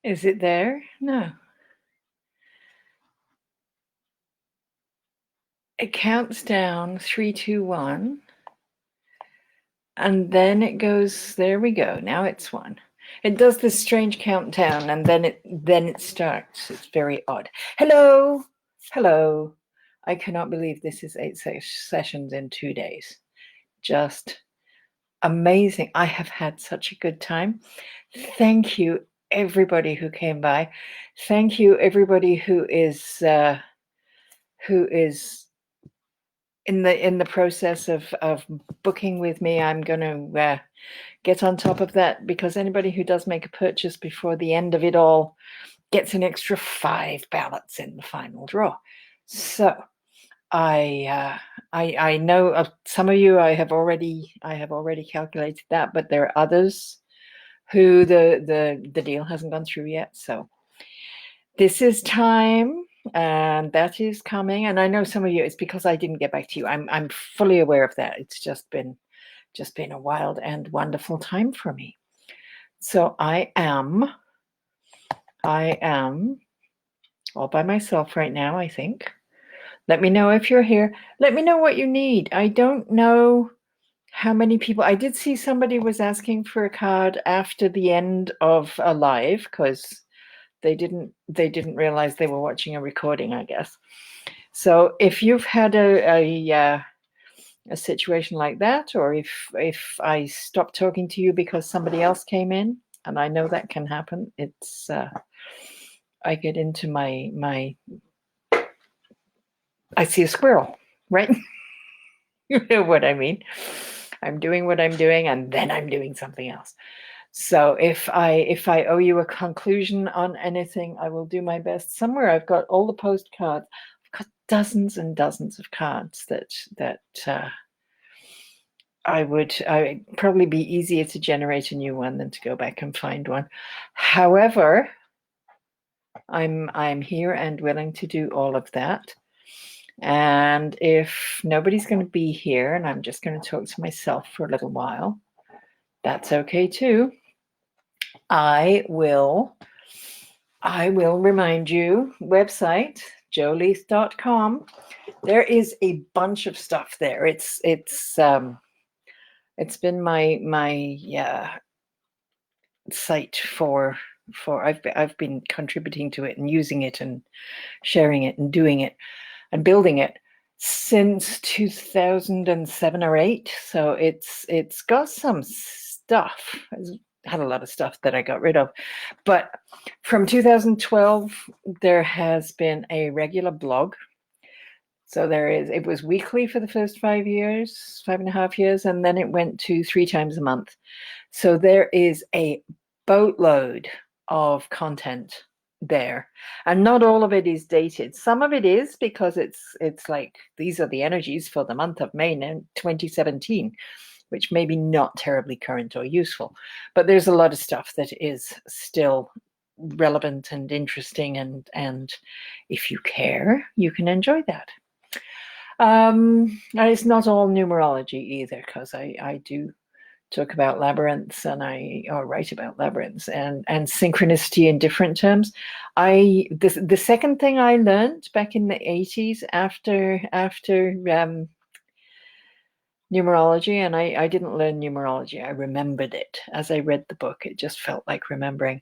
Is it there? No. It counts down 3, 2, 1. And then it goes, there we go. Now it's 1. It does this strange countdown and then it starts. It's very odd. Hello. Hello. I cannot believe this is 8 sessions in 2 days. Just amazing. I have had such a good time. Thank you, everybody who came by. Thank you, everybody who is in the process of booking with me. I'm going to get on top of that, because anybody who does make a purchase before the end of it all gets an extra 5 ballots in the final draw. So I know of some of you. I have already calculated that, but there are others who the deal hasn't gone through yet. So this is time, and that is coming. And I know some of you, it's because I didn't get back to you. I'm fully aware of that. It's just been a wild and wonderful time for me. So I am all by myself right now, I think. Let me know if you're here. Let me know what you need. I don't know how many people. I did see somebody was asking for a card after the end of a live, because they didn't realize they were watching a recording, I guess. So if you've had a situation like that, or if I stopped talking to you because somebody else came in, and I know that can happen, it's I get into my I see a squirrel, right? You know what I mean? I'm doing what I'm doing, and then I'm doing something else. So if I owe you a conclusion on anything, I will do my best. Somewhere I've got all the postcards. I've got dozens and dozens of cards that I probably be easier to generate a new one than to go back and find one. However, I'm here and willing to do all of that. And if nobody's going to be here and I'm just going to talk to myself for a little while, that's okay too. I will remind you, website joleith.com. There is a bunch of stuff there. It's been my site for I've been contributing to it and using it and sharing it and doing it and building it since 2007 or 8. So it's got some stuff. It's had a lot of stuff that I got rid of, but from 2012 there has been a regular blog. So it was weekly for the first 5.5 years, and then it went to 3 times a month. So there is a boatload of content there, and not all of it is dated. Some of it is, because it's like, these are the energies for the month of May 2017, which may be not terribly current or useful, but there's a lot of stuff that is still relevant and interesting, and if you care, you can enjoy that. And it's not all numerology either, because I do talk about labyrinths, and I write about labyrinths and synchronicity in different terms. The second thing I learned back in the 80s after numerology, and I didn't learn numerology, I remembered it as I read the book. It just felt like remembering.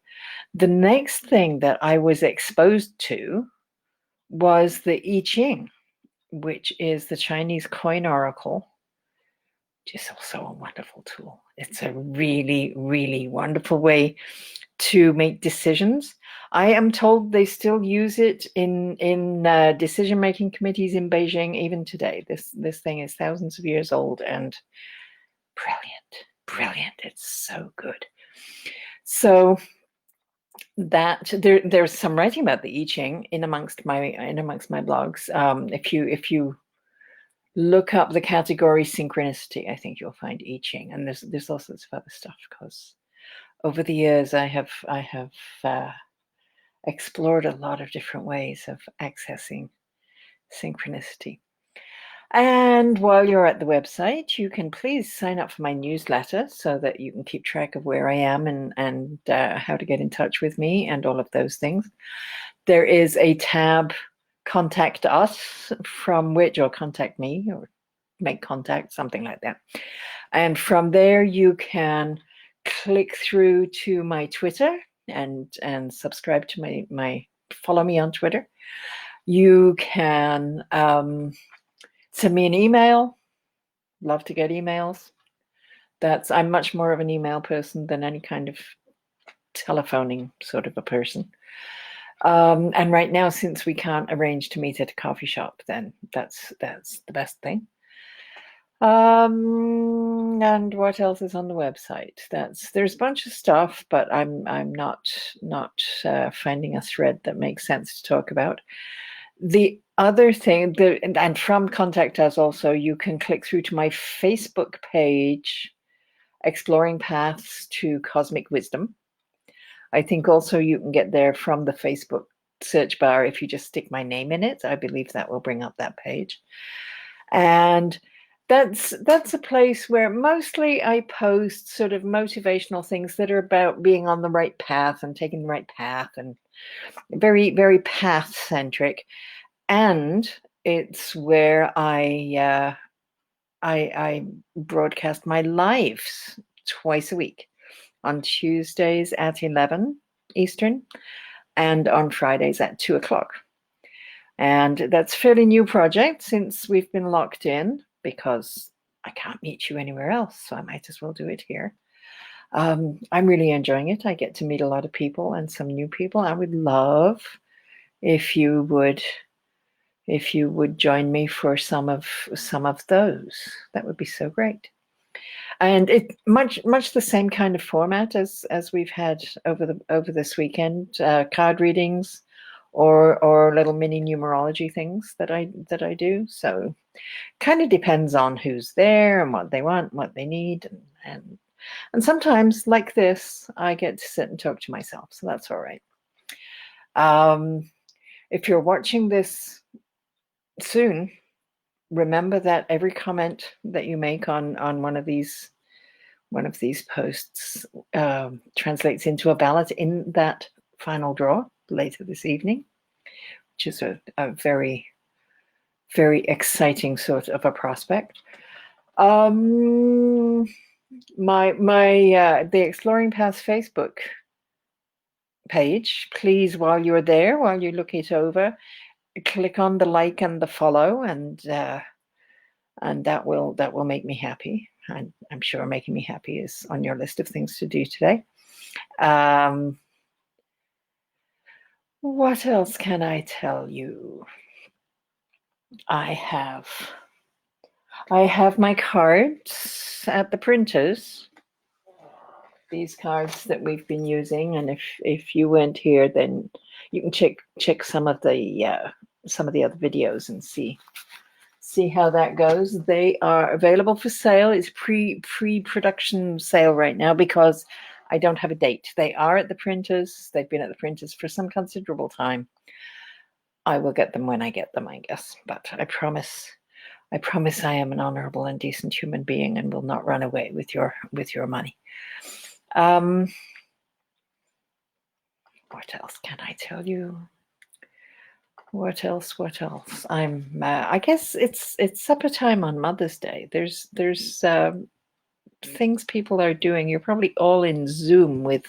The next thing that I was exposed to was the I Ching, which is the Chinese coin oracle, which is also a wonderful tool. It's a really, really wonderful way to make decisions. I am told they still use it in decision-making committees in Beijing even today. This thing is thousands of years old and brilliant. It's so good. So that there's some writing about the I Ching in amongst my blogs. If you look up the category synchronicity, I think you'll find I Ching, and there's all sorts of other stuff, because over the years I have explored a lot of different ways of accessing synchronicity. And while you're at the website, you can please sign up for my newsletter so that you can keep track of where I am and how to get in touch with me and all of those things. There is a tab, Contact Us, from which, or Contact Me, or Make Contact, something like that. And from there, you can click through to my Twitter and subscribe to my follow me on Twitter. You can send me an email. Love to get emails. I'm much more of an email person than any kind of telephoning sort of a person. And right now, since we can't arrange to meet at a coffee shop, then that's the best thing. And what else is on the website? There's a bunch of stuff, but I'm not finding a thread that makes sense to talk about. The other thing, and from Contact Us also, you can click through to my Facebook page, Exploring Paths to Cosmic Wisdom. I think also you can get there from the Facebook search bar if you just stick my name in it. I believe that will bring up that page. And that's a place where mostly I post sort of motivational things that are about being on the right path and taking the right path, and very, very path centric. And it's where I broadcast my lives twice a week, on Tuesdays at 11 Eastern and on Fridays at 2 o'clock. And that's a fairly new project since we've been locked in, because I can't meet you anywhere else, so I might as well do it here. I'm really enjoying it. I get to meet a lot of people and some new people. I would love if you would join me for some of those. That would be so great. And it much the same kind of format as we've had over this weekend, card readings or little mini numerology things that I do. So kind of depends on who's there and what they want, what they need, and sometimes like this, I get to sit and talk to myself, so that's all right. If you're watching this soon, remember that every comment that you make on one of these posts translates into a ballot in that final draw later this evening, which is a very, very exciting sort of a prospect. The Exploring Paths Facebook page, please, while you're there, while you look it over, click on the like and the follow, and that will make me happy. I'm sure making me happy is on your list of things to do today. What else can I tell you? I have my cards at the printers. These cards that we've been using, and if you weren't here, then you can check some of the other videos and see how that goes. They are available for sale. It's pre-production sale right now because I don't have a date. They are at the printers. They've been at the printers for some considerable time. I will get them when I get them, I guess. But I promise I am an honorable and decent human being and will not run away with your money. What else can I tell you? What else? I guess it's supper time on Mother's Day. There's things people are doing. You're probably all in Zoom with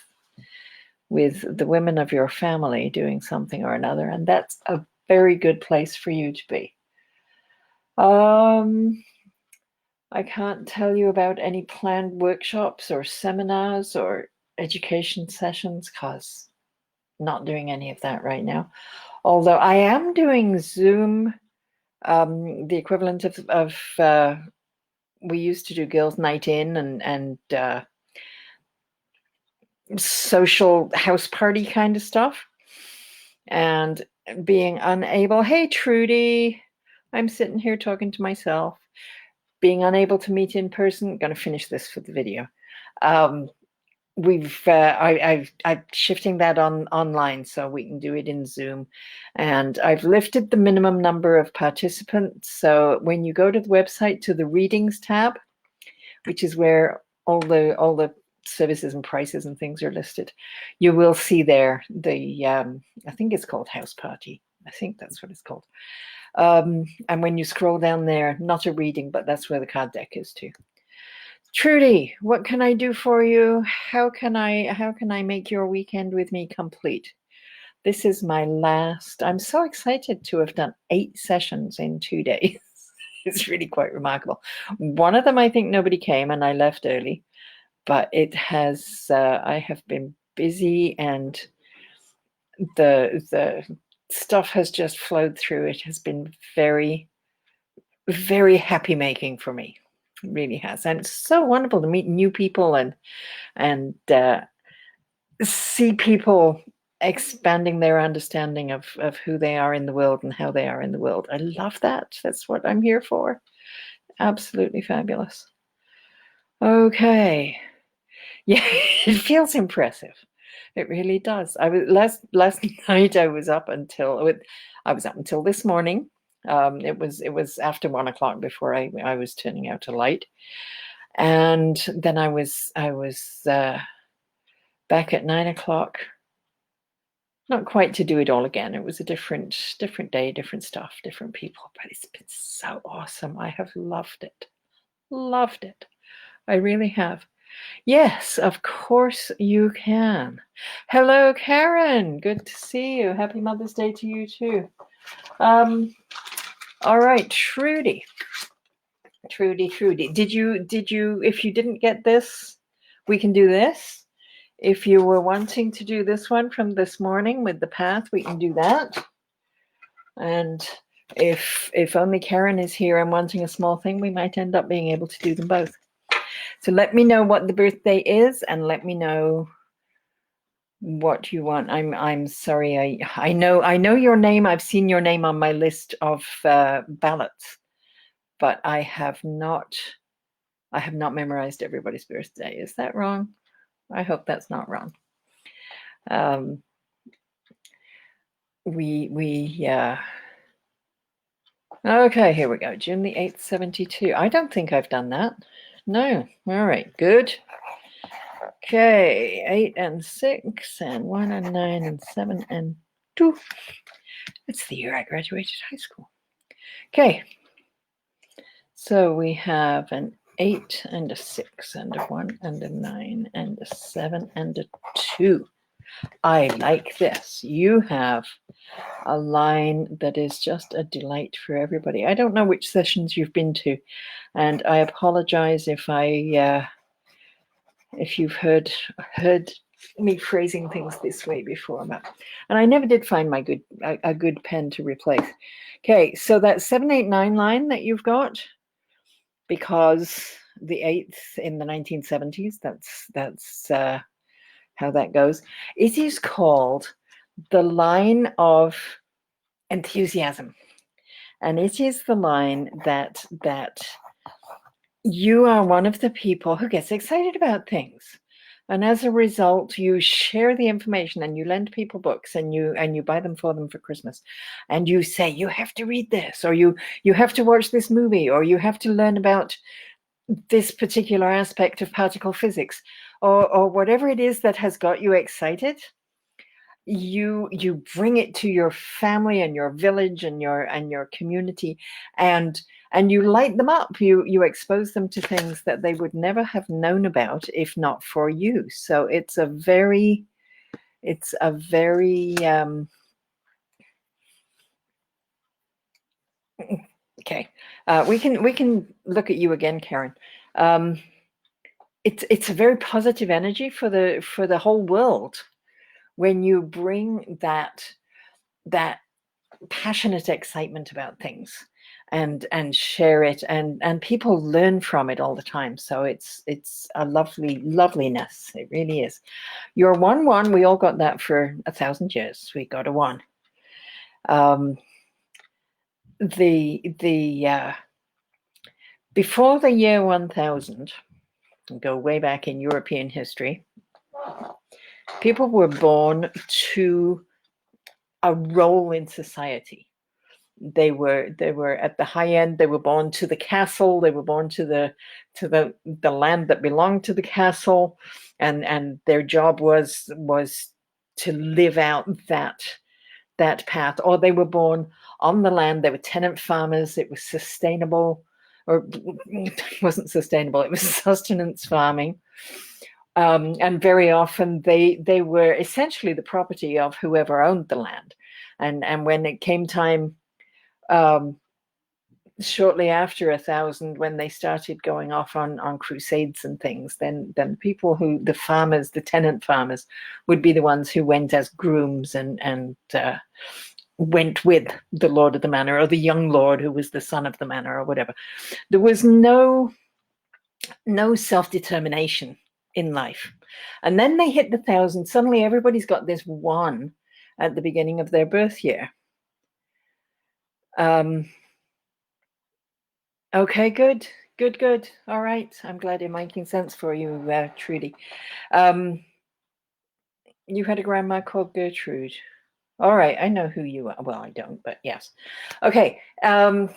the women of your family doing something or another, and that's a very good place for you to be. I can't tell you about any planned workshops or seminars or education sessions because not doing any of that right now. Although I am doing Zoom, the equivalent of we used to do Girls' Night In and social house party kind of stuff. And being unable, hey Trudy, I'm sitting here talking to myself. Being unable to meet in person, going to finish this for the video. I'm shifting that online so we can do it in Zoom, and I've lifted the minimum number of participants. So when you go to the website to the readings tab, which is where all the services and prices and things are listed, you will see there the I think it's called House Party. I think that's what it's called. And when you scroll down there, not a reading, but that's where the card deck is too. Trudy, what can I do for you? How can I make your weekend with me complete? This is my last. I'm so excited to have done 8 sessions in 2 days. It's really quite remarkable. One of them, I think nobody came and I left early, but it has, I have been busy, and the stuff has just flowed through. It has been very, very happy making for me. It really has. And it's so wonderful to meet new people and see people expanding their understanding of who they are in the world and how they are in the world. I love that. That's what I'm here for. Absolutely fabulous. Okay. Yeah, it feels impressive. It really does. I was last night. I was up until this morning. It was after 1 o'clock before I was turning out a light, and then I was back at 9 o'clock. Not quite to do it all again. It was a different day, different stuff, different people, but it's been so awesome. I have loved it. Loved it. I really have. Yes, of course you can. Hello, Karen. Good to see you. Happy Mother's Day to you too. All right, Trudy. Did you, if you didn't get this, we can do this. If you were wanting to do this one from this morning with the path, we can do that. And if only Karen is here and wanting a small thing, we might end up being able to do them both. So let me know what the birthday is, and let me know what you want. I'm sorry. I know your name. I've seen your name on my list of ballots, but I have not memorized everybody's birthday. Is that wrong? I hope that's not wrong. Okay, here we go. June the 8th, 72. I don't think I've done that. No. All right, good. Okay, 8 and 6 and 1 and 9 and 7 and 2. That's the year I graduated high school. Okay, so we have an 8 and a 6 and a 1 and a 9 and a 7 and a 2. I like this. You have a line that is just a delight for everybody. I don't know which sessions you've been to, and I apologize if you've heard me phrasing things this way before, and I never did find a good pen to replace. Okay, so that 789 line that you've got, because the 8th in the 1970s, that's how that goes. It is called the line of enthusiasm, and it is the line that you are one of the people who gets excited about things, and as a result you share the information and you lend people books and you buy them for Christmas, and you say you have to read this, or you have to watch this movie, or you have to learn about this particular aspect of particle physics, or whatever it is that has got you excited. You bring it to your family and your village and your community, and you light them up. You expose them to things that they would never have known about if not for you. So it's a very okay. We can look at you again, Karen. It's a very positive energy for the whole world when you bring that passionate excitement about things and share it, and people learn from it all the time. So it's a loveliness. It really is. You're 1-1. We all got that for 1,000 years. We got a 1. The before the year 1000, go way back in European history, People were born to a role in society. They were at the high end. They were born to the castle. They were born to the land that belonged to the castle, and their job was to live out that path. Or they were born on the land. They were tenant farmers. It was sustainable, or it wasn't sustainable. It was sustenance farming. And very often they were essentially the property of whoever owned the land. And when it came time, shortly after 1000, when they started going off on crusades and things, then people the farmers, the tenant farmers, would be the ones who went as grooms and went with the lord of the manor, or the young lord who was the son of the manor, or whatever. There was no self-determination in life. And then they hit the 1000. Suddenly everybody's got this one at the beginning of their birth year. Okay, good. All right. I'm glad you're making sense for you, Trudy. You had a grandma called Gertrude. All right, I know who you are. Well, I don't, but yes. Okay. So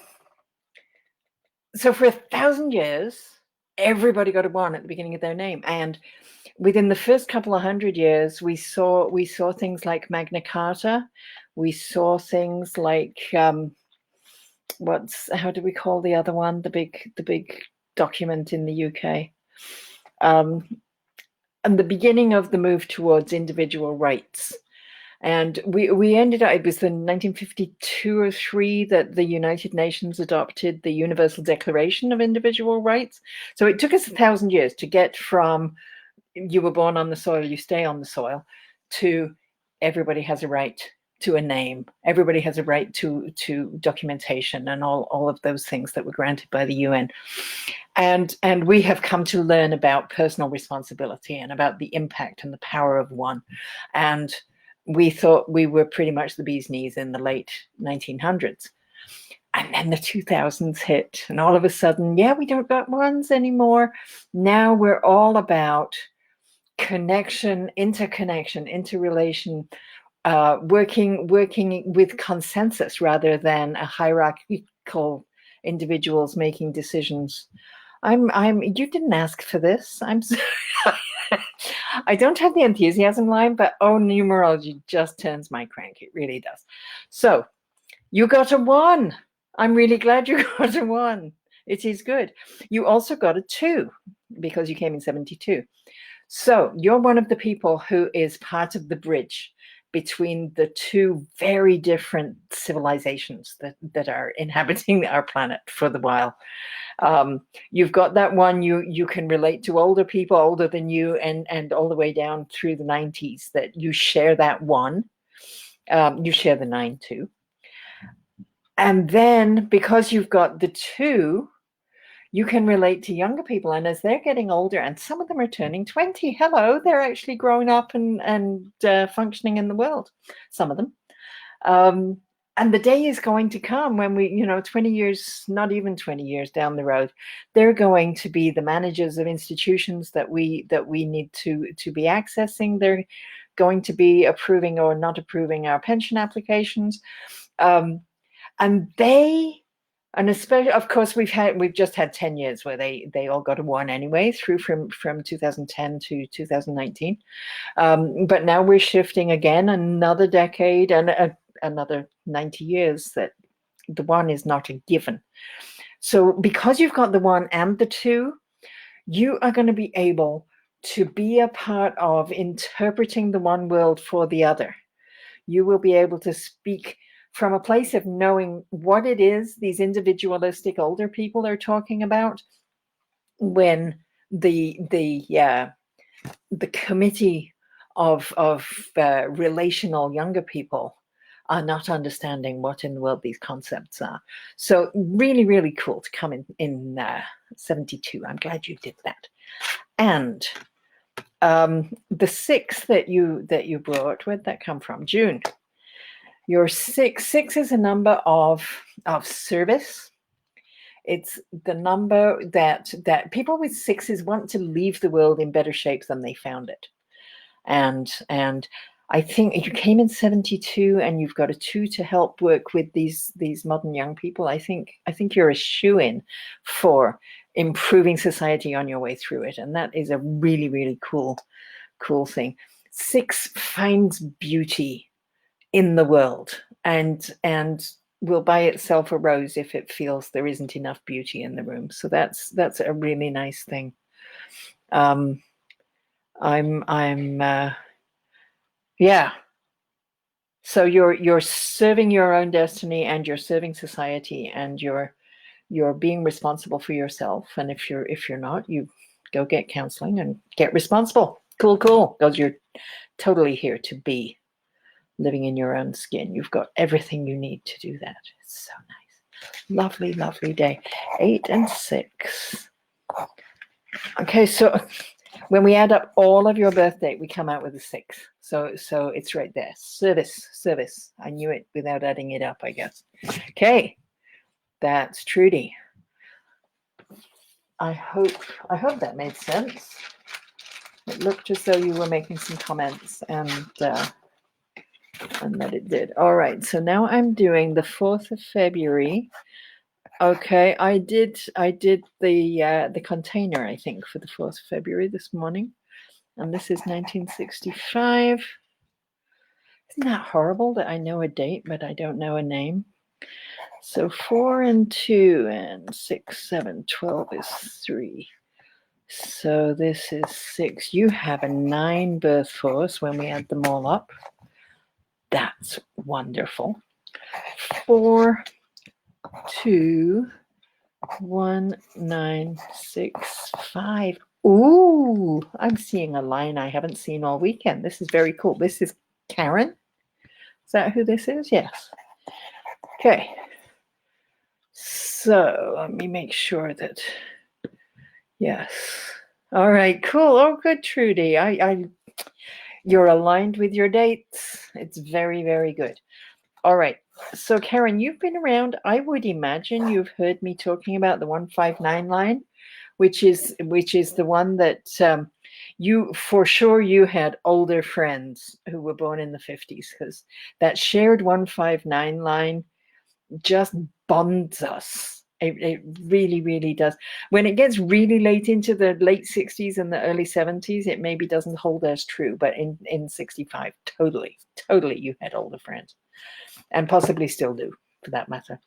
for 1,000 years, everybody got a one at the beginning of their name. And within the first couple of 100 years, we saw things like Magna Carta. We saw things like how do we call the other one? The big document in the UK. And the beginning of the move towards individual rights. And we ended up, it was in 1952 or 3 that the United Nations adopted the Universal Declaration of Individual Rights. So it took us 1,000 years to get from you were born on the soil, you stay on the soil, to everybody has a right to a name. Everybody has a right to documentation and all of those things that were granted by the UN. And we have come to learn about personal responsibility and about the impact and the power of one. And we thought we were pretty much the bee's knees in the late 1900s. And then the 2000s hit, and all of a sudden, we don't got ones anymore. Now we're all about connection, interconnection, interrelation, working with consensus rather than a hierarchical individuals making decisions. You didn't ask for this. I'm sorry. I don't have the enthusiasm line, but numerology just turns my crank. It really does. So you got a 1. I'm really glad you got a 1. It is good. You also got a 2 because you came in 72. So you're one of the people who is part of the bridge between the two very different civilizations that are inhabiting our planet for the while. You've got that one you can relate to older people, older than you, and all the way down through the 90s, that you share that one. You share the 9 too. And then because you've got the 2, you can relate to younger people. And as they're getting older, and some of them are turning 20, hello, they're actually growing up and functioning in the world, some of them. And the day is going to come when we, 20 years, not even 20 years down the road, they're going to be the managers of institutions that we need to be accessing. They're going to be approving or not approving our pension applications. And especially, of course, we've just had 10 years where they all got a 1 anyway, through from 2010 to 2019. But now we're shifting again another decade and another 90 years that the 1 is not a given. So because you've got the 1 and the 2, you are going to be able to be a part of interpreting the one world for the other. You will be able to speak from a place of knowing what it is these individualistic older people are talking about, when the committee of relational younger people are not understanding what in the world these concepts are. So really, really cool to come in 72. I'm glad you did that. And the 6 that you brought, where'd that come from? June. Your 6 is a number of service. It's the number that people with 6s want to leave the world in better shape than they found it. and I think you came in 72 and you've got a 2 to help work with these modern young people. I think you're a shoo-in for improving society on your way through it. And that is a really, really cool thing. 6 finds beauty in the world and will by itself a rose if it feels there isn't enough beauty in the room. So that's a really nice thing. Yeah. So you're serving your own destiny and you're serving society and you're being responsible for yourself. And if you're not, you go get counseling and get responsible. Cool. Because you're totally here to be living in your own skin. You've got everything you need to do that. It's so nice. Lovely day. 8 and 6. Okay, so when we add up all of your birth date, we come out with a 6. So it's right there. Service. I knew it without adding it up, I guess. Okay, that's Trudy. I hope that made sense. It looked as though you were making some comments, and that it did. All right, so now I'm doing the 4th of February. Okay, I did the container, I think, for the 4th of February this morning. And this is 1965. Isn't that horrible that I know a date, but I don't know a name? So 4 and 2 and 6, 7, 12 is 3. So this is 6. You have a 9 birth force when we add them all up. That's wonderful. 4, 2, 1, 9, 6, 5. Ooh, I'm seeing a line I haven't seen all weekend. This is very cool. This is Karen. Is that who this is? Yes. Okay. So let me make sure that, yes. All right, cool. Oh, good, Trudy. You're aligned with your dates. It's very, very good. All right. So Karen, you've been around. I would imagine you've heard me talking about the 159 line, which is the one that you had older friends who were born in the 50s, because that shared 159 line just bonds us. It really, really does. When it gets really late into the late 60s and the early 70s, it maybe doesn't hold as true. But in 65, totally, you had older friends, and possibly still do, for that matter.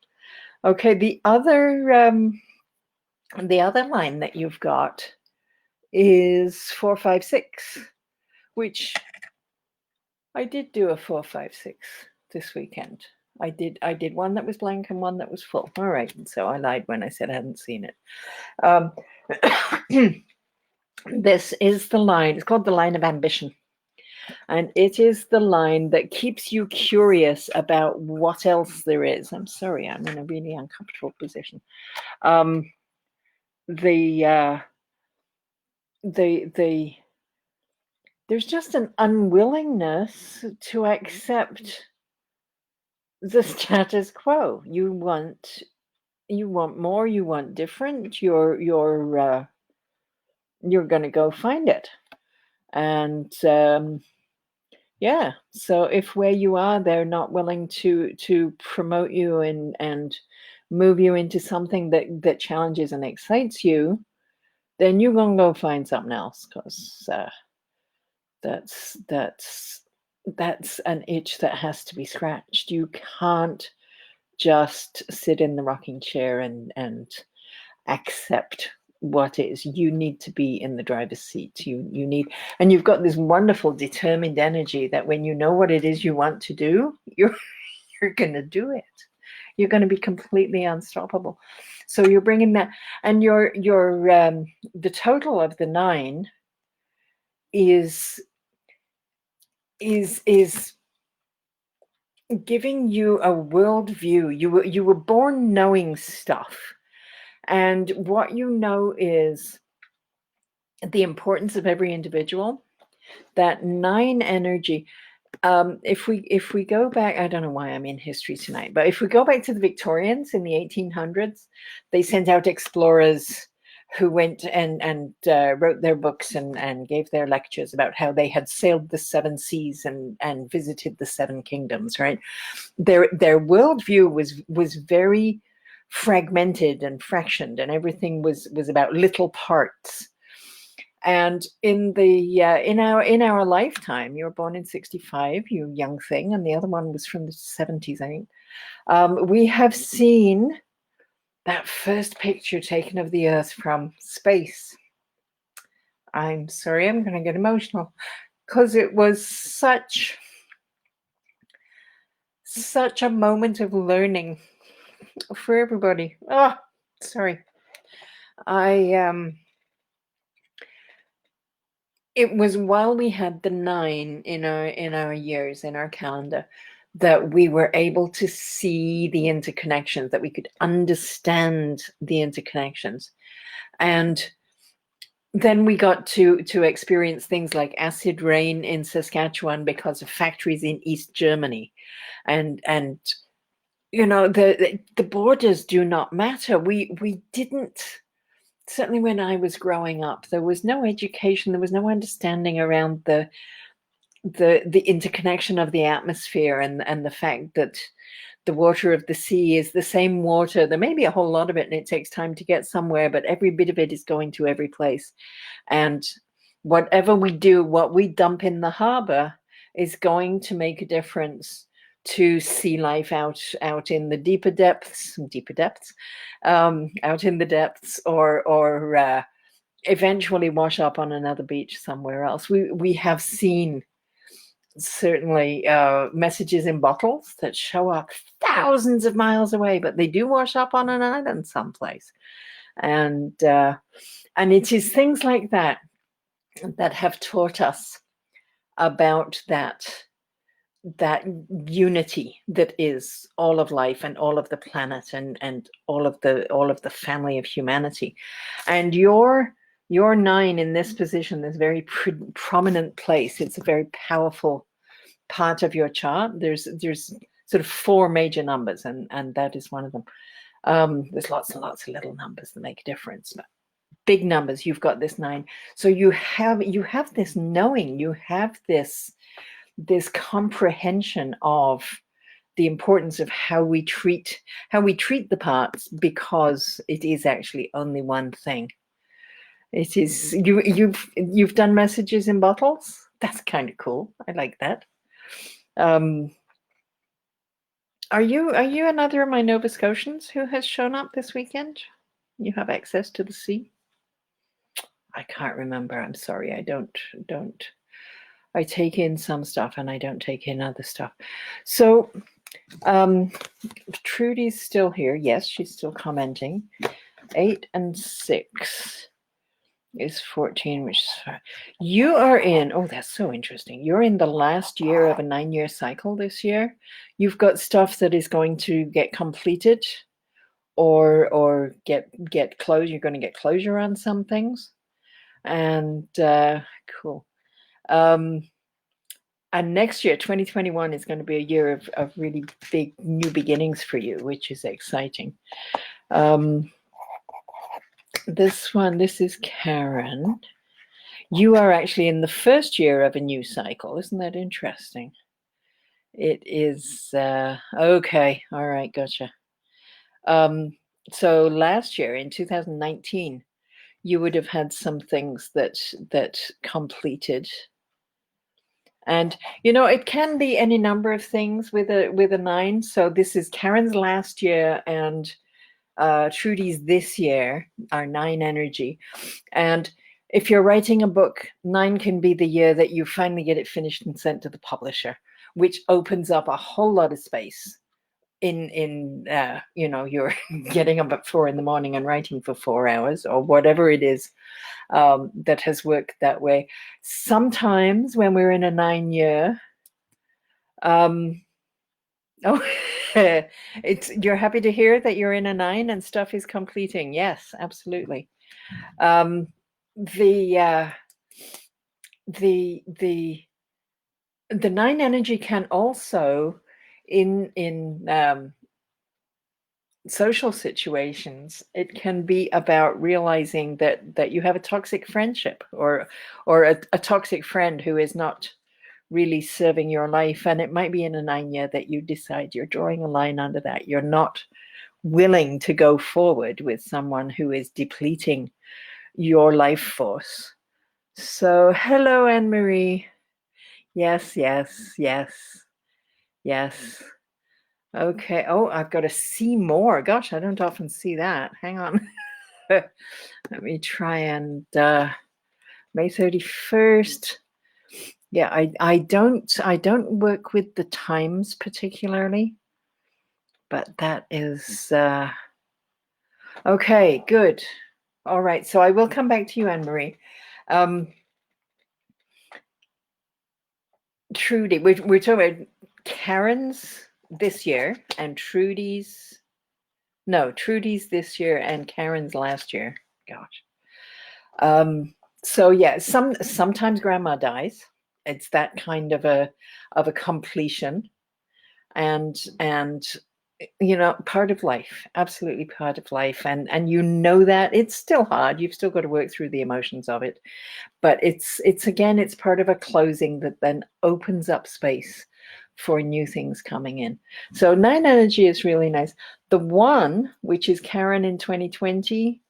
Okay, the other line that you've got is 456, which I did do a 456 this weekend. I did one that was blank and one that was full. All right, so I lied when I said I hadn't seen it. This is the line. It's called the line of ambition. And it is the line that keeps you curious about what else there is. I'm sorry, I'm in a really uncomfortable position. There's just an unwillingness to accept the status quo. You want more, you want different, you're going to go find it. And yeah, so if where you are, they're not willing to promote you and move you into something that challenges and excites you, then you're going to go find something else, because that's an itch that has to be scratched. You can't just sit in the rocking chair and accept what is. You need to be in the driver's seat. You need, and you've got this wonderful determined energy that when you know what it is you want to do, you're going to do it. You're going to be completely unstoppable. So you're bringing that, and your the total of the 9 is giving you a worldview. You were born knowing stuff, and what you know is the importance of every individual. That 9 energy. If we go back, I don't know why I'm in history tonight, but if we go back to the Victorians in the 1800s, they sent out explorers who went and wrote their books and gave their lectures about how they had sailed the seven seas and visited the seven kingdoms. Right, their worldview was very fragmented and fractioned, and everything was about little parts. And in the in our lifetime, you were born in 65, you young thing, and the other one was from the 70s, I think. We have seen that first picture taken of the Earth from space. I'm sorry, I'm going to get emotional because it was such a moment of learning for everybody. Oh, sorry. It was while we had the 9 in our years in our calendar that we were able to see the interconnections, that we could understand the interconnections. And then we got to experience things like acid rain in Saskatchewan because of factories in East Germany. And you know, the borders do not matter. We didn't, certainly when I was growing up, there was no education, there was no understanding around the interconnection of the atmosphere and the fact that the water of the sea is the same water. There may be a whole lot of it and it takes time to get somewhere, but every bit of it is going to every place. And whatever we do, what we dump in the harbor is going to make a difference to sea life out in the deeper depths, out in the depths, or eventually wash up on another beach somewhere else. We have seen certainly messages in bottles that show up thousands of miles away, but they do wash up on an island someplace. And it is things like that that have taught us about that unity that is all of life and all of the planet and all of the family of humanity. And your 9 in this position, this very prominent place, it's a very powerful part of your chart. There's sort of 4 major numbers, and that is one of them. There's lots and lots of little numbers that make a difference, but big numbers, you've got this 9. So you have this knowing, you have this comprehension of the importance of how we treat the parts, because it is actually only one thing. It is you've done messages in bottles. That's kind of cool. I like that. Are you another of my Nova Scotians who has shown up this weekend? You have access to the sea? I can't remember. I'm sorry. I don't. I take in some stuff and I don't take in other stuff. So Trudy's still here. Yes, she's still commenting. 8 and 6 is 14, which is 5. You are in, oh, that's so interesting. You're in the last year of a 9-year cycle this year. You've got stuff that is going to get completed or get closed. You're going to get closure on some things. And cool. And next year, 2021, is going to be a year of really big new beginnings for you, which is exciting. This is Karen. You are actually in the first year of a new cycle. Isn't that interesting? It is, okay. All right, gotcha. So last year, in 2019, you would have had some things that completed. And, you know, it can be any number of things with a 9. So this is Karen's last year and Trudy's this year, our 9 energy. And if you're writing a book, 9 can be the year that you finally get it finished and sent to the publisher, which opens up a whole lot of space in you know, you're getting up at 4 a.m. and writing for 4 hours or whatever it is. That has worked that way. Sometimes when we're in a 9 year, oh, you're happy to hear that you're in a 9 and stuff is completing. Yes, absolutely. The 9 energy can also in social situations. It can be about realizing that you have a toxic friendship, or a toxic friend who is not really serving your life. And it might be in a 9-year that you decide you're drawing a line under that. You're not willing to go forward with someone who is depleting your life force. So, hello, Anne Marie. Yes, yes, yes, yes. Okay. Oh, I've got to see more. Gosh, I don't often see that. Hang on. Let me try and May 31st. Yeah, I don't work with the times particularly, but that is okay, good. All right, so I will come back to you, Anne Marie. Trudy, we're talking about Karen's this year and Trudy's this year and Karen's last year. Gosh. So yeah, sometimes grandma dies. It's that kind of a completion, and part of life, absolutely part of life, and that it's still hard. You've still got to work through the emotions of it, but it's again, it's part of a closing that then opens up space for new things coming in. So 9 energy is really nice. The 1, which is Karen in 2020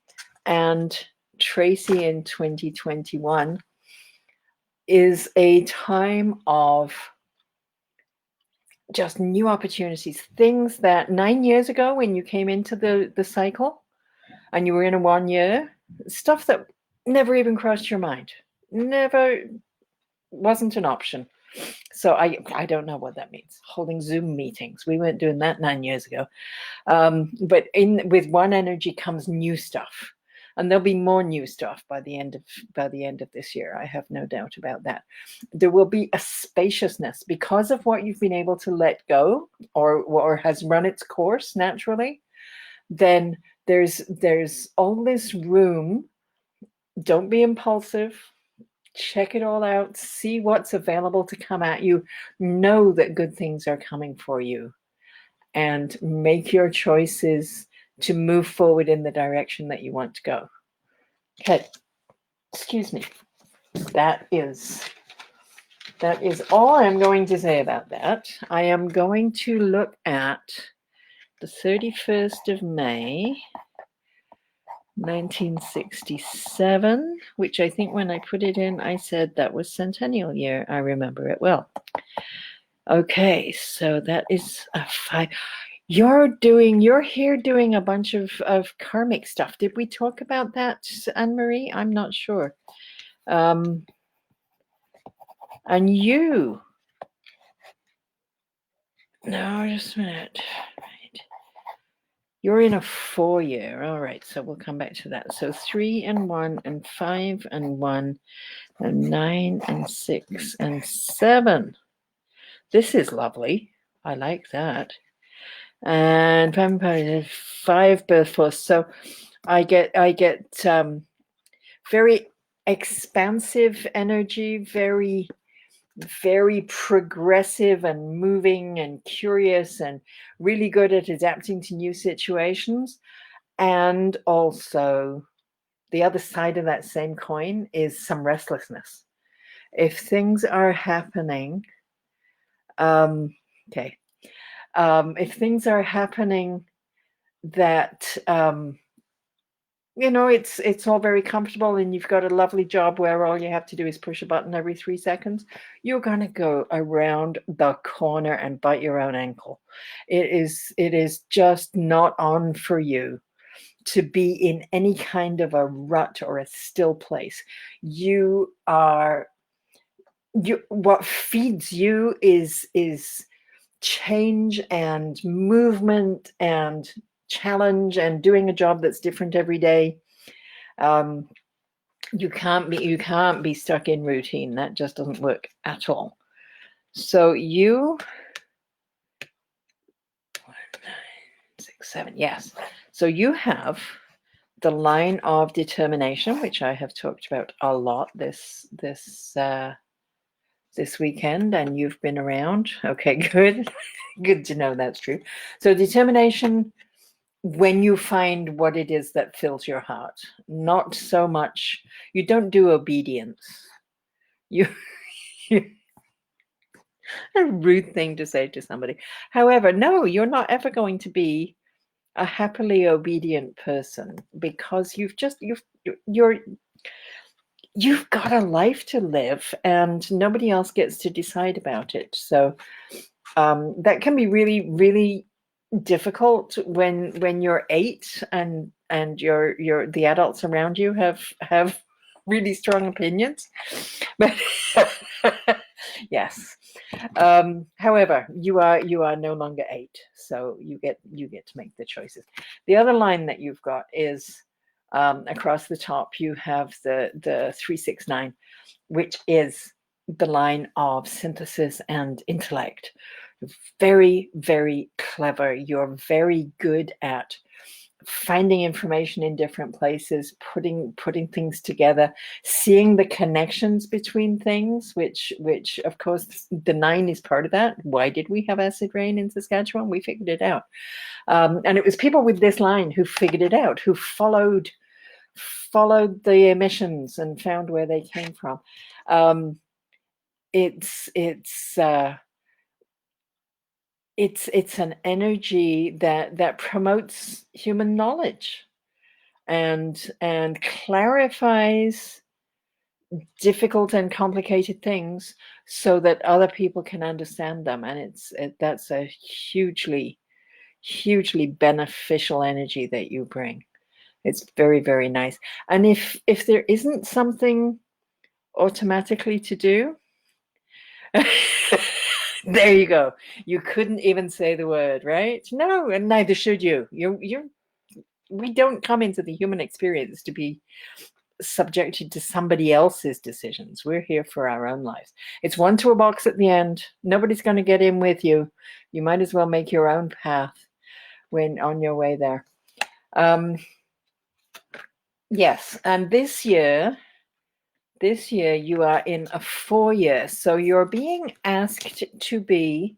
and Tracy in 2021, is a time of just new opportunities, things that 9 years ago when you came into the cycle and you were in a 1 year, stuff that never even crossed your mind, never, wasn't an option. So I don't know what that means. Holding Zoom meetings, we weren't doing that 9 years ago. But with 1 energy comes new stuff, and there'll be more new stuff by the end of this year. I have no doubt about that. There will be a spaciousness because of what you've been able to let go, or has run its course naturally. Then there's all this room. Don't be impulsive. Check it all out. See what's available to come at you. Know that good things are coming for you, and make your choices to move forward in the direction that you want to go. Okay, excuse me. That is all I'm going to say about that. I am going to look at the 31st of May, 1967, which I think when I put it in, I said that was centennial year. I remember it well. Okay, so that is a 5. You're here doing a bunch of karmic stuff. Did we talk about that, Anne Marie? I'm not sure. And you. No, just a minute. Right. You're in a 4 year. All right, so we'll come back to that. So 3 and 1 and 5 and 1 and 9 and 6 and 7. This is lovely. I like that. And 5 birth force. So I get very expansive energy, very, very progressive and moving and curious, and really good at adapting to new situations. And also the other side of that same coin is some restlessness. If things are happening, if things are happening that it's all very comfortable and you've got a lovely job where all you have to do is push a button every 3 seconds, you're going to go around the corner and bite your own ankle. It is just not on for you to be in any kind of a rut or a still place. What feeds you is change and movement and challenge and doing a job that's different every day. You can't be stuck in routine. That just doesn't work at all. So 1, 9, 6, 7, yes. So you have the line of determination, which I have talked about a lot this weekend, and you've been around. Okay, good. Good to know that's true. So determination, when you find what it is that fills your heart, not so much, you don't do obedience. You, a rude thing to say to somebody. However, no, you're not ever going to be a happily obedient person, because you're you've got a life to live and nobody else gets to decide about it. So that can be really, really difficult when you're 8 and your the adults around you have really strong opinions. But yes. However, you are no longer 8, so you get to make the choices. The other line that you've got is across the top. You have the 369, which is the line of synthesis and intellect. Very, very clever. You're very good at finding information in different places, putting things together, seeing the connections between things, which of course the 9 is part of that. Why did we have acid rain in Saskatchewan? We figured it out. And it was people with this line who figured it out, who followed the emissions and found where they came from. It's an energy that promotes human knowledge and clarifies difficult and complicated things so that other people can understand them. And that's a hugely beneficial energy that you bring. It's very, very nice. And if there isn't something automatically to do, there you go. You couldn't even say the word, right? No, and neither should you. We don't come into the human experience to be subjected to somebody else's decisions. We're here for our own lives. It's one to a box at the end. Nobody's going to get in with you. You might as well make your own path when on your way there. Yes, and this year you are in a 4-year, so you're being asked to be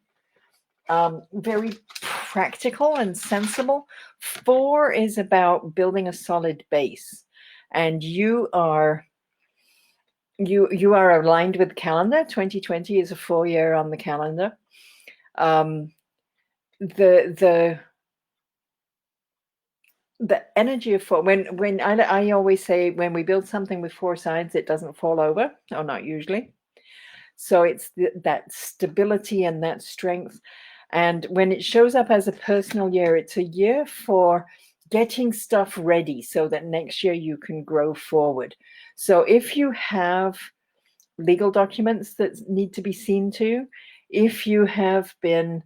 very practical and sensible. 4 is about building a solid base, and you are aligned with the calendar. 2020 is a 4-year on the calendar. The energy of 4, when I always say, when we build something with 4 sides, it doesn't fall over, or not usually. So it's that stability and that strength. And when it shows up as a personal year, it's a year for getting stuff ready so that next year you can grow forward. So if you have legal documents that need to be seen to, if you have been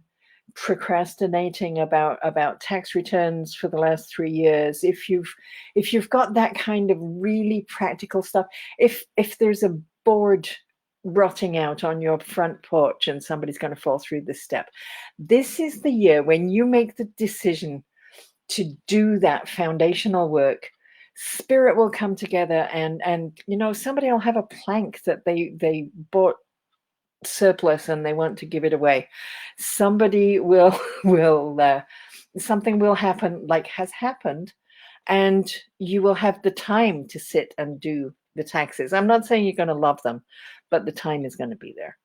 procrastinating about tax returns for the last 3 years, if you've got that kind of really practical stuff, if there's a board rotting out on your front porch and somebody's going to fall through this step, this is the year when you make the decision to do that foundational work. Spirit will come together, and somebody will have a plank that they bought surplus and they want to give it away. Somebody will something will happen, like has happened, and you will have the time to sit and do the taxes. I'm not saying you're going to love them, but the time is going to be there.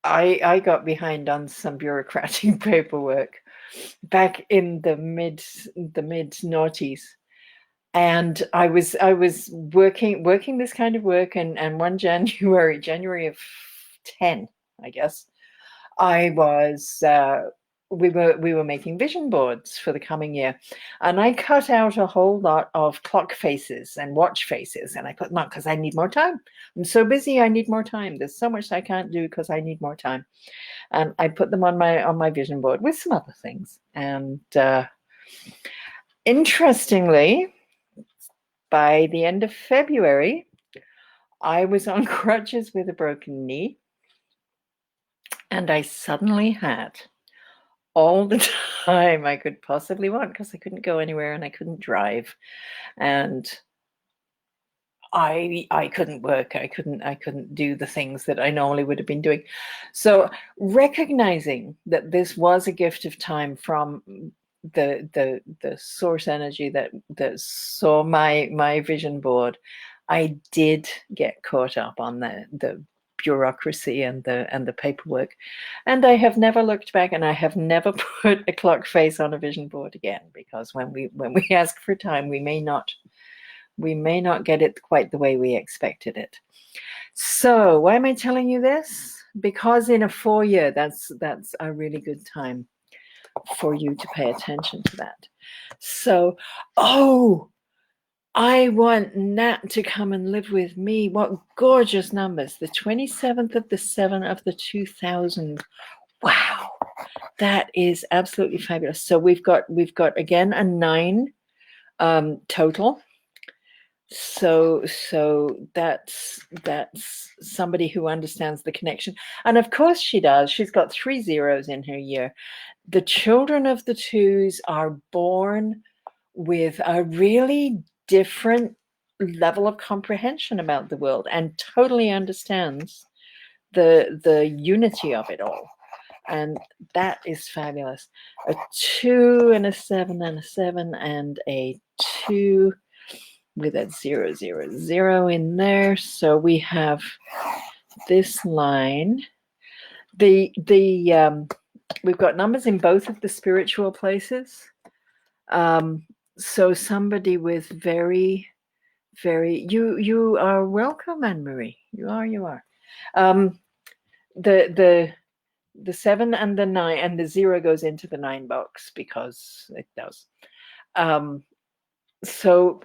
I got behind on some bureaucratic paperwork back in the mid noughties, and I was working this kind of work, and one January of 10, I guess, I was we were making vision boards for the coming year, and I cut out a whole lot of clock faces and watch faces, and I put them up because I need more time. I'm so busy, I need more time. There's so much I can't do because I need more time, and I put them on my vision board with some other things. And interestingly, by the end of February, I was on crutches with a broken knee, and I suddenly had all the time I could possibly want, because I couldn't go anywhere and I couldn't drive. And I couldn't work. I couldn't do the things that I normally would have been doing. So recognizing that this was a gift of time from the source energy that saw my vision board, I did get caught up on the bureaucracy and the paperwork, and I have never looked back, and I have never put a clock face on a vision board again, because when we ask for time, we may not get it quite the way we expected it. So why am I telling you this? Because in a 4-year, that's a really good time for you to pay attention to that. So, I want Nat to come and live with me. What gorgeous numbers. The 27th of the 7th of the 2000. Wow. That is absolutely fabulous. So we've got again a 9 total. So that's somebody who understands the connection. And of course she does. She's got 3 zeros in her year. The children of the 2s are born with a really different level of comprehension about the world and totally understands the unity of it all. And that is fabulous. A 2 and a 7 and a 7 and a 2 with that 0, 0, 0 in there. So we have this line. We've got numbers in both of the spiritual places. So somebody with very, very, you are welcome, Anne-Marie. You are. The 7 and the 9 and the 0 goes into the 9 box because it does. So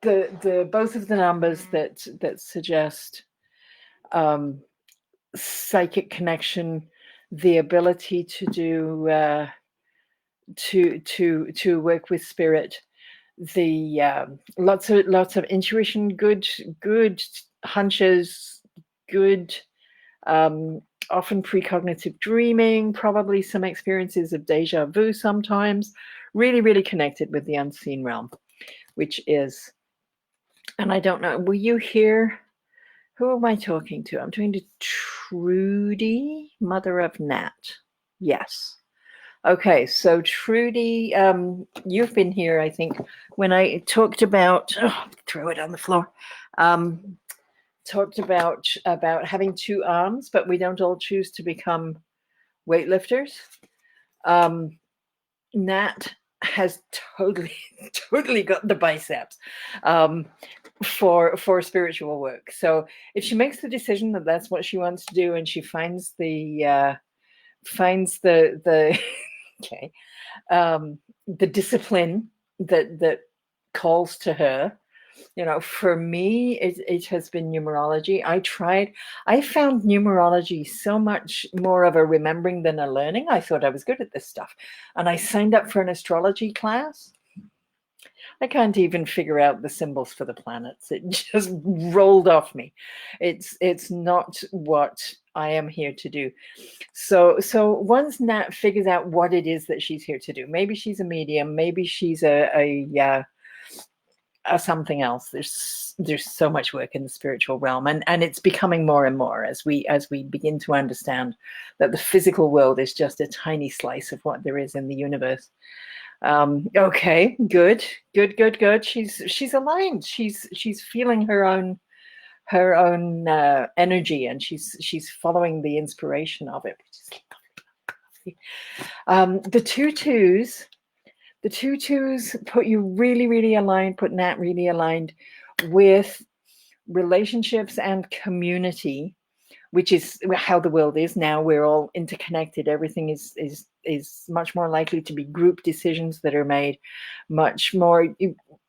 the both of the numbers that suggest psychic connection, the ability to do to work with spirit, the lots of intuition, good hunches, good often precognitive dreaming, probably some experiences of deja vu sometimes, really connected with the unseen realm, which is, and I don't know, will you hear, who am I talking to? I'm talking to Trudy, mother of Nat. Yes. Okay, so Trudy, you've been here, I think, when I talked about, throw it on the floor, talked about having 2 arms, but we don't all choose to become weightlifters. Nat has totally got the biceps for spiritual work. So if she makes the decision that that's what she wants to do, and she finds the okay, the discipline that calls to her. For me, it has been numerology. I found numerology so much more of a remembering than a learning. I thought I was good at this stuff. And I signed up for an astrology class. I can't even figure out the symbols for the planets. It just rolled off me. It's not what I am here to do. So once Nat figures out what it is that she's here to do, maybe she's a medium, maybe she's a something else. There's so much work in the spiritual realm, and it's becoming more and more as we begin to understand that the physical world is just a tiny slice of what there is in the universe. Okay, good. She's aligned. She's feeling her own energy, and she's following the inspiration of it, which is lovely. The 2 2s put you really aligned, put Nat really aligned with relationships and community, which is how the world is now. We're all interconnected. Everything is much more likely to be group decisions that are made. Much more,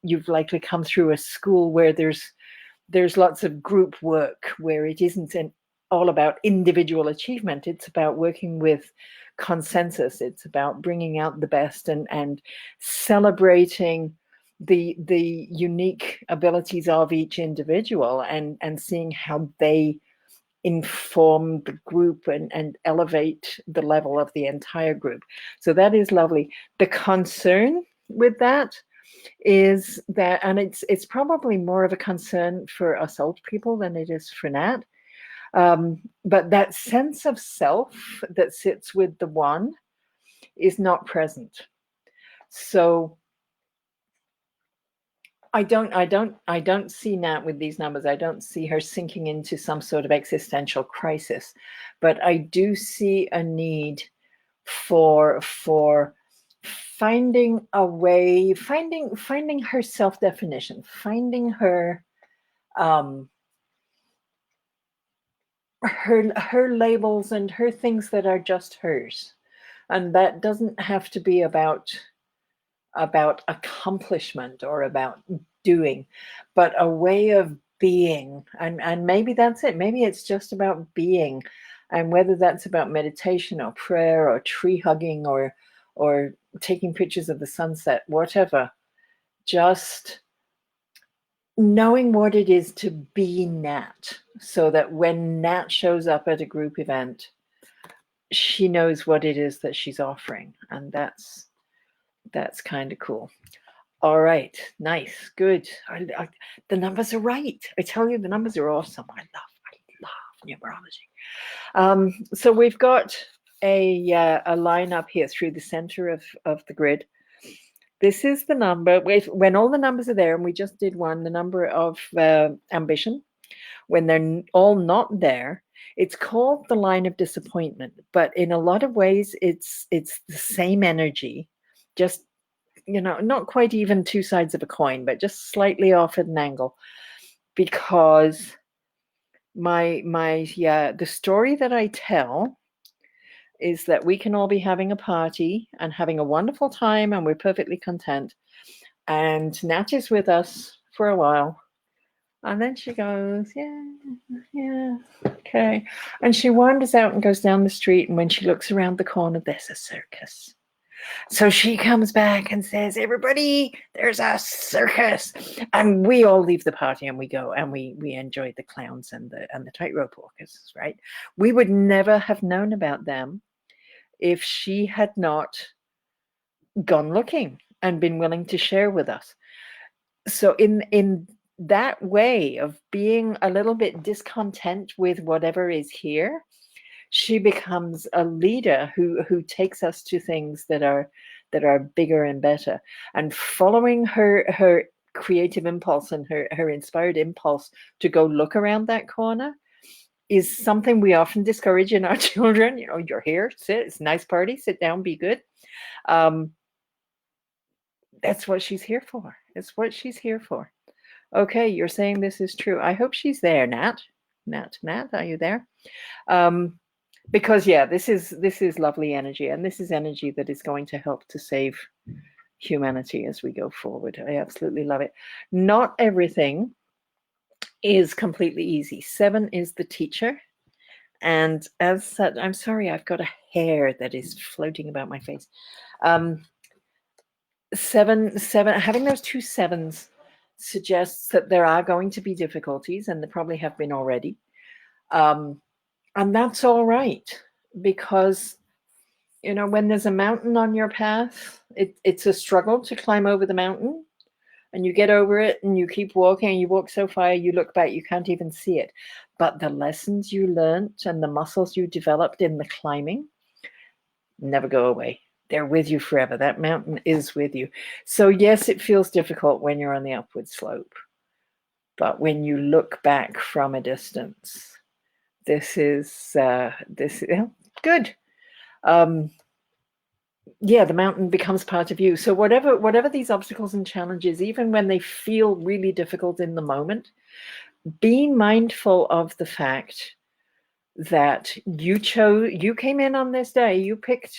you've likely come through a school where there's lots of group work, where it isn't all about individual achievement. It's about working with consensus. It's about bringing out the best and celebrating the unique abilities of each individual, and seeing how they inform the group and elevate the level of the entire group. So that is lovely. The concern with that is that, and it's probably more of a concern for us old people than it is for Nat. But that sense of self that sits with the one is not present. So I don't see Nat with these numbers. I don't see her sinking into some sort of existential crisis, but I do see a need for finding a way, finding her self-definition, finding her her labels and her things that are just hers. And that doesn't have to be about accomplishment or about doing, but a way of being. And maybe that's it. Maybe it's just about being. And whether that's about meditation or prayer or tree hugging or taking pictures of the sunset, whatever, just knowing what it is to be Nat, so that when Nat shows up at a group event, she knows what it is that she's offering. And that's kind of cool. All right, nice, good. The numbers are right. I tell you, the numbers are awesome. I love numerology. So we've got a line up here through the center of the grid. This is the number, when all the numbers are there, and we just did one, the number of ambition. When they're all not there, it's called the line of disappointment. But in a lot of ways, it's the same energy, just, not quite even two sides of a coin, but just slightly off at an angle. Because the story that I tell is that we can all be having a party and having a wonderful time, and we're perfectly content. And Nat is with us for a while. And then she goes, yeah, okay. And she wanders out and goes down the street. And when she looks around the corner, there's a circus. So she comes back and says, everybody, there's a circus. And we all leave the party and we go and we enjoy the clowns and the tightrope walkers, right? We would never have known about them if she had not gone looking and been willing to share with us. So in that way of being a little bit discontent with whatever is here, she becomes a leader who takes us to things that are bigger and better. And following her creative impulse and her inspired impulse to go look around that corner is something we often discourage in our children. You're here, sit, it's a nice party, sit down, be good. That's what she's here for. It's what she's here for. Okay, you're saying this is true. I hope she's there, Nat. Nat, are you there? Because this is lovely energy, and this is energy that is going to help to save humanity as we go forward. I absolutely love it. Not everything is completely easy. 7 is the teacher. And as such, I'm sorry, I've got a hair that is floating about my face. 7, having those two 7s suggests that there are going to be difficulties, and there probably have been already. And that's all right, because, when there's a mountain on your path, it's a struggle to climb over the mountain, and you get over it and you keep walking, and you walk so far, you look back, you can't even see it. But the lessons you learned and the muscles you developed in the climbing never go away. They're with you forever. That mountain is with you. So yes, it feels difficult when you're on the upward slope. But when you look back from a distance, this is good. The mountain becomes part of you. So whatever these obstacles and challenges, even when they feel really difficult in the moment, be mindful of the fact that you came in on this day. You picked,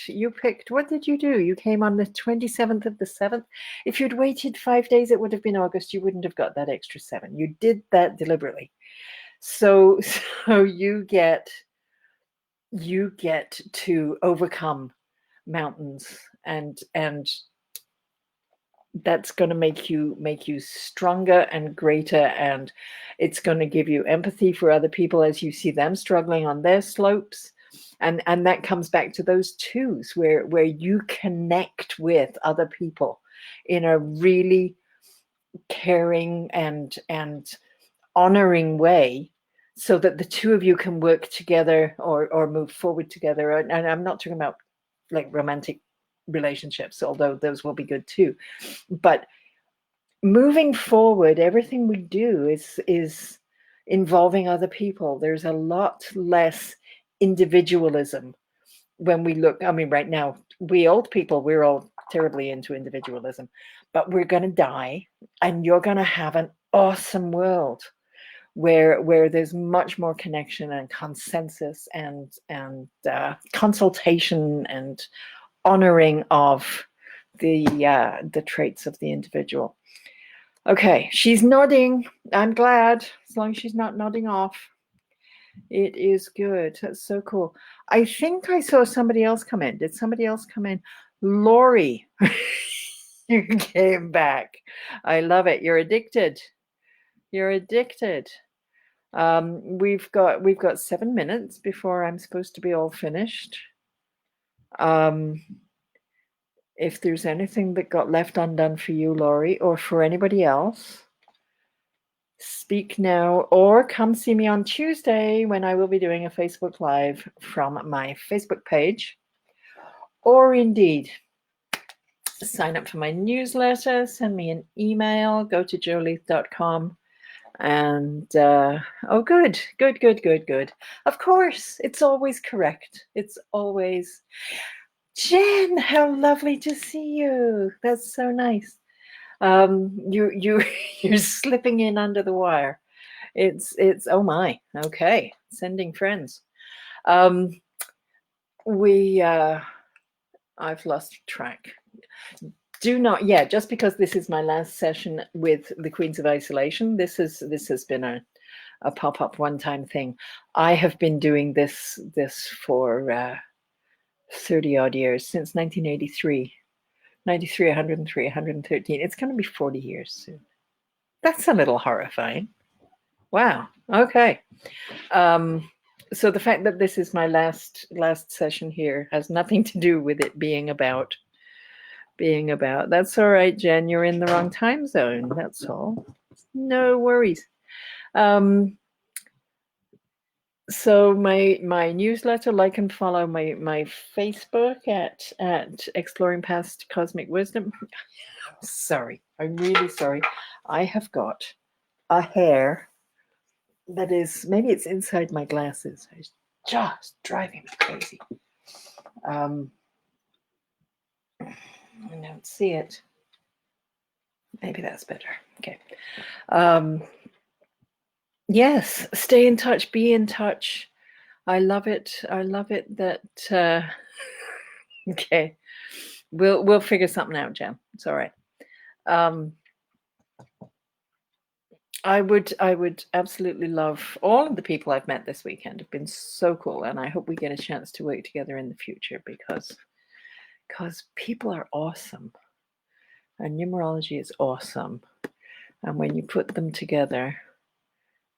what did you do? You came on the 27th of the 7th. If you'd waited 5 days, it would have been August. You wouldn't have got that extra 7. You did that deliberately. So you get to overcome mountains, and that's going to make you stronger and greater, and it's going to give you empathy for other people as you see them struggling on their slopes, and that comes back to those 2s where you connect with other people in a really caring and honoring way, so that the two of you can work together or move forward together. And I'm not talking about like romantic relationships, although those will be good too. But moving forward, everything we do is involving other people. There's a lot less individualism when we look. I mean, right now, we old people, we're all terribly into individualism, but we're going to die, and you're going to have an awesome world where there's much more connection and consensus and consultation and honoring of the traits of the individual. Okay, she's nodding. I'm glad, as long as she's not nodding off. It is good. That's so cool. I think I saw somebody else come in. Did somebody else come in? Lori, you came back. I love it. You're addicted. You're addicted. We've got 7 minutes before I'm supposed to be all finished. If there's anything that got left undone for you, Laurie, or for anybody else, speak now, or come see me on Tuesday when I will be doing a Facebook Live from my Facebook page, or indeed sign up for my newsletter, send me an email, go to joleith.com. And oh, good. Of course, it's always correct. It's always Jen. How lovely to see you. That's so nice. You're slipping in under the wire. It's oh my. Okay, sending friends. I've lost track. Do not, yeah, just because this is my last session with the Queens of Isolation, this has been a pop-up one-time thing. I have been doing this for 30 odd years, since 1983. 93, 103, 113. It's going to be 40 years soon. That's a little horrifying. Wow. Okay. So the fact that this is my last session here has nothing to do with it being about. That's all right, Jen. You're in the wrong time zone. That's all. No worries. So my newsletter, like and follow my Facebook at Exploring Past Cosmic Wisdom. Sorry, I'm really sorry. I have got a hair that is, maybe it's inside my glasses. It's just driving me crazy. I don't see it. Maybe that's better. Okay. Yes, stay in touch, be in touch. I love it. I love it that okay. We'll figure something out, Jen. It's all right. I would absolutely love, all of the people I've met this weekend have been so cool, and I hope we get a chance to work together in the future because people are awesome. And numerology is awesome. And when you put them together,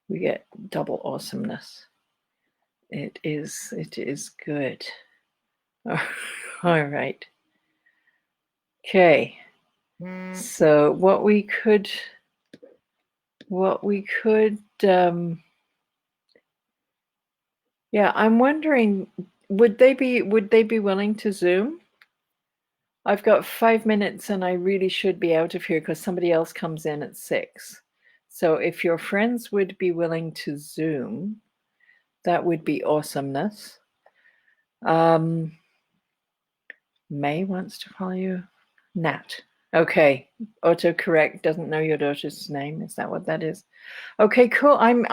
we get double awesomeness. It is good. All right. Okay. So what we could yeah, I'm wondering, would they be willing to Zoom? I've got 5 minutes and I really should be out of here because somebody else comes in at 6. So if your friends would be willing to Zoom, that would be awesomeness. May wants to follow you. Nat. Okay. Autocorrect doesn't know your daughter's name. Is that what that is? Okay, cool. I'm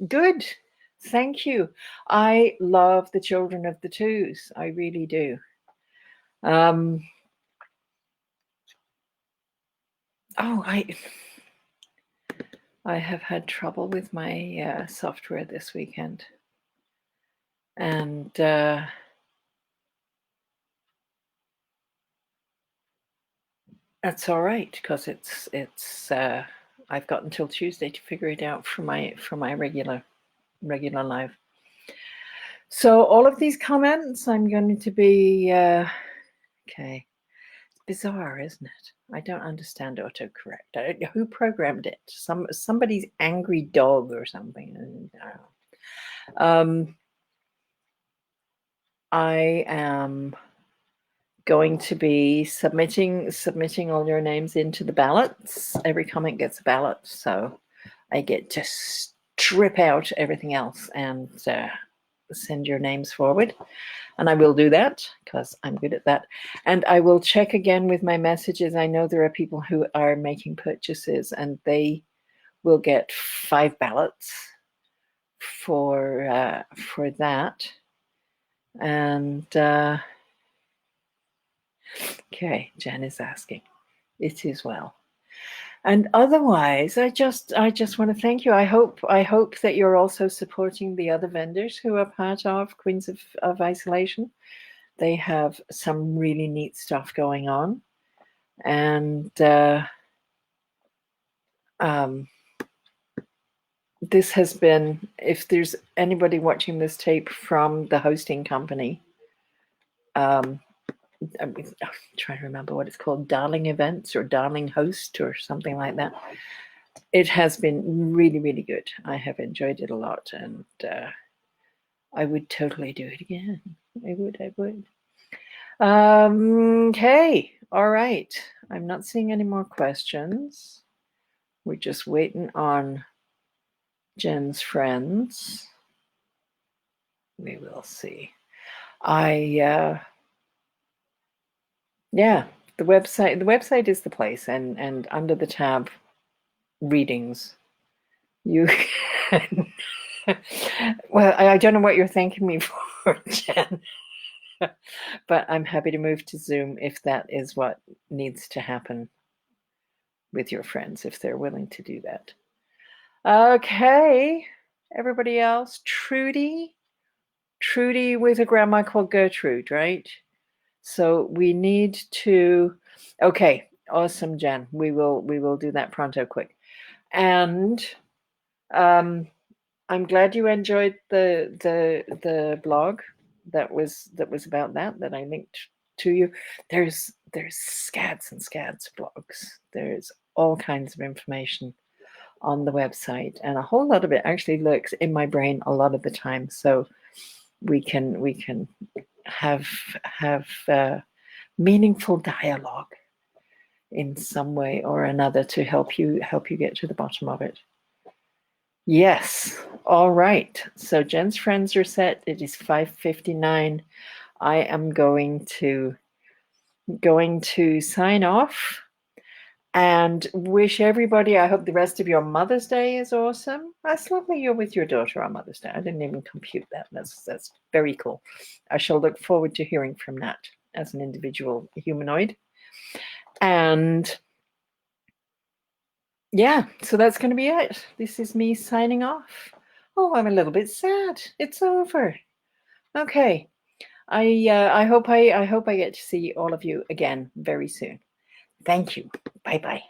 good. Thank you. I love the Children of the Twos. I really do. I have had trouble with my software this weekend, and that's all right because it's I've got until Tuesday to figure it out for my regular live. So all of these comments, I'm going to be okay. bizarre, isn't it? I don't understand autocorrect. Who programmed it? Somebody's angry dog or something. I don't know. I am going to be submitting all your names into the ballots. Every comment gets a ballot, so I get to strip out everything else and send your names forward. And I will do that because I'm good at that. And I will check again with my messages. I know there are people who are making purchases and they will get 5 ballots for that. And okay, Jen is asking. It is well. And otherwise, I just want to thank you. I hope that you're also supporting the other vendors who are part of Queens of Isolation. They have some really neat stuff going on. And this has been, if there's anybody watching this tape from the hosting company, I'm trying to remember what it's called, Darling Events or Darling Host or something like that. It has been really, really good. I have enjoyed it a lot, and I would totally do it again. I would. Okay, all right. I'm not seeing any more questions. We're just waiting on Jen's friends. We will see. Yeah, the website is the place, and under the tab readings, you can. Well, I don't know what you're thanking me for, Jen, but I'm happy to move to Zoom if that is what needs to happen with your friends, if they're willing to do that. Okay, everybody else, Trudy with a grandma called Gertrude, right? So we need to, okay, awesome, Jen. We will do that pronto quick. And I'm glad you enjoyed the blog that was about that I linked to you. There's scads and scads blogs. There's all kinds of information on the website, and a whole lot of it actually lurks in my brain a lot of the time. So we can have meaningful dialogue in some way or another to help you get to the bottom of it. Yes. All right. So Jen's friends are set. It is 5:59. I am going to sign off and wish everybody, I hope the rest of your Mother's Day is awesome. That's lovely you're with your daughter on Mother's Day. I didn't even compute that. That's very cool. I shall look forward to hearing from Nat as an individual humanoid. And yeah, so that's going to be it. This is me signing off. Oh, I'm a little bit sad. It's over. Okay. I hope I get to see all of you again very soon. Thank you. Bye-bye.